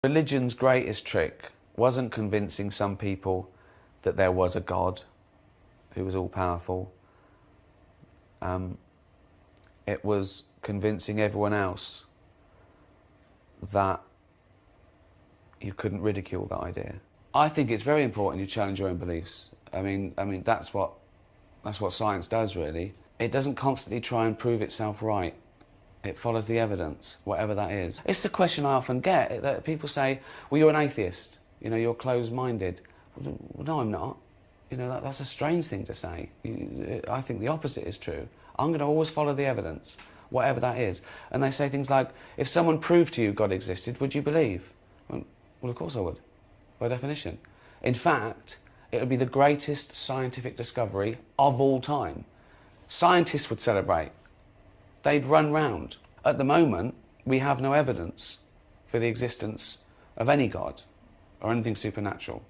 Religion's greatest trick wasn't convincing some people that there was a God who was all-powerful. It was convincing everyone else that you couldn't ridicule that idea. I think it's very important you challenge your own beliefs. I mean that's what science does, really. It doesn't constantly try and prove itself right. It follows the evidence, whatever that is. It's the question I often get, that people say, well, you're an atheist, you know, you're closed-minded. Well, no, I'm not. You know, that's a strange thing to say. I think the opposite is true. I'm going to always follow the evidence, whatever that is. And they say things like, if someone proved to you God existed, would you believe? Well, of course I would, by definition. In fact, it would be the greatest scientific discovery of all time. Scientists would celebrate. They'd run round. At the moment, we have no evidence for the existence of any God or anything supernatural.